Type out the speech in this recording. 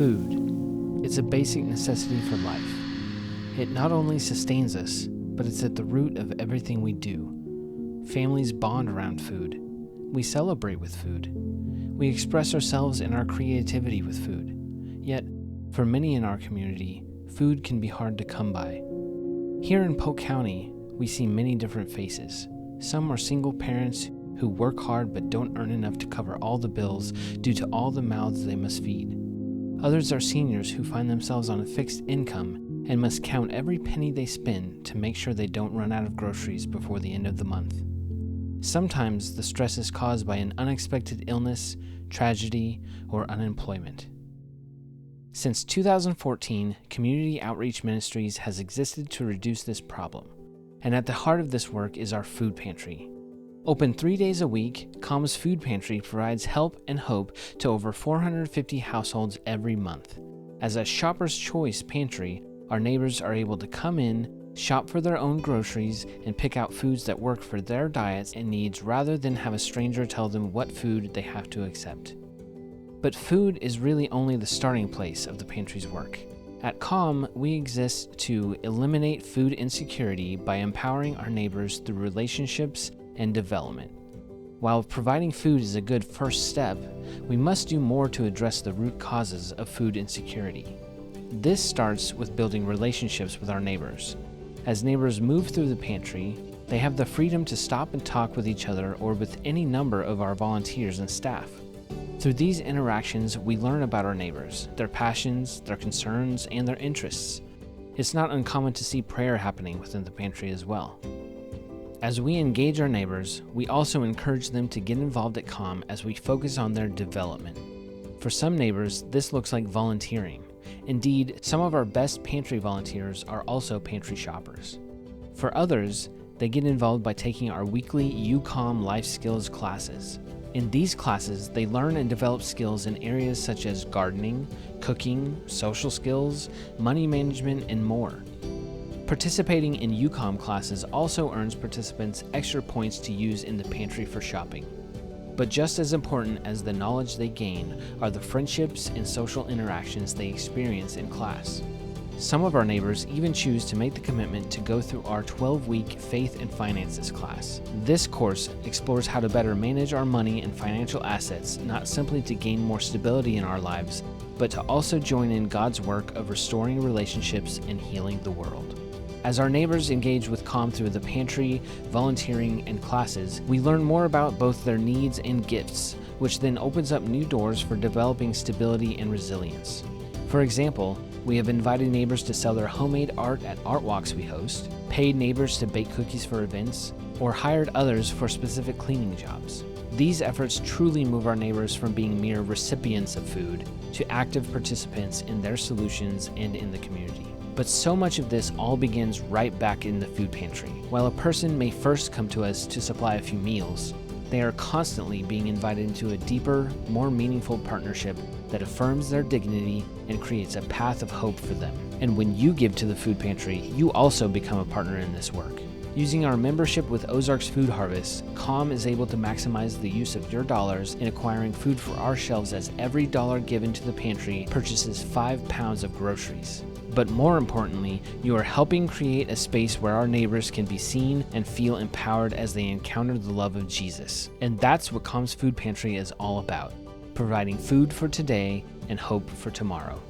Food. It's a basic necessity for life. It not only sustains us, but it's at the root of everything we do. Families bond around food. We celebrate with food. We express ourselves and our creativity with food. Yet, for many in our community, food can be hard to come by. Here in Polk County, we see many different faces. Some are single parents who work hard but don't earn enough to cover all the bills due to all the mouths they must feed. Others are seniors who find themselves on a fixed income and must count every penny they spend to make sure they don't run out of groceries before the end of the month. Sometimes the stress is caused by an unexpected illness, tragedy, or unemployment. Since 2014, Community Outreach Ministries has existed to reduce this problem, and at the heart of this work is our food pantry. Open 3 days a week, COM's Food Pantry provides help and hope to over 450 households every month. As a shopper's choice pantry, our neighbors are able to come in, shop for their own groceries, and pick out foods that work for their diets and needs rather than have a stranger tell them what food they have to accept. But food is really only the starting place of the pantry's work. At COM, we exist to eliminate food insecurity by empowering our neighbors through relationships and development. While providing food is a good first step, we must do more to address the root causes of food insecurity. This starts with building relationships with our neighbors. As neighbors move through the pantry, they have the freedom to stop and talk with each other or with any number of our volunteers and staff. Through these interactions, we learn about our neighbors, their passions, their concerns, and their interests. It's not uncommon to see prayer happening within the pantry as well. As we engage our neighbors, we also encourage them to get involved at COM as we focus on their development. For some neighbors, this looks like volunteering. Indeed, some of our best pantry volunteers are also pantry shoppers. For others, they get involved by taking our weekly UCOM life skills classes. In these classes, they learn and develop skills in areas such as gardening, cooking, social skills, money management, and more. Participating in UCOM classes also earns participants extra points to use in the pantry for shopping. But just as important as the knowledge they gain are the friendships and social interactions they experience in class. Some of our neighbors even choose to make the commitment to go through our 12-week Faith and Finances class. This course explores how to better manage our money and financial assets, not simply to gain more stability in our lives, but to also join in God's work of restoring relationships and healing the world. As our neighbors engage with COM through the pantry, volunteering, and classes, we learn more about both their needs and gifts, which then opens up new doors for developing stability and resilience. For example, we have invited neighbors to sell their homemade art at art walks we host, paid neighbors to bake cookies for events, or hired others for specific cleaning jobs. These efforts truly move our neighbors from being mere recipients of food to active participants in their solutions and in the community. But so much of this all begins right back in the food pantry. While a person may first come to us to supply a few meals, they are constantly being invited into a deeper, more meaningful partnership that affirms their dignity and creates a path of hope for them. And when you give to the food pantry, you also become a partner in this work. Using our membership with Ozarks Food Harvest, COM is able to maximize the use of your dollars in acquiring food for our shelves, as every dollar given to the pantry purchases 5 pounds of groceries. But more importantly, you are helping create a space where our neighbors can be seen and feel empowered as they encounter the love of Jesus. And that's what COM's Food Pantry is all about, providing food for today and hope for tomorrow.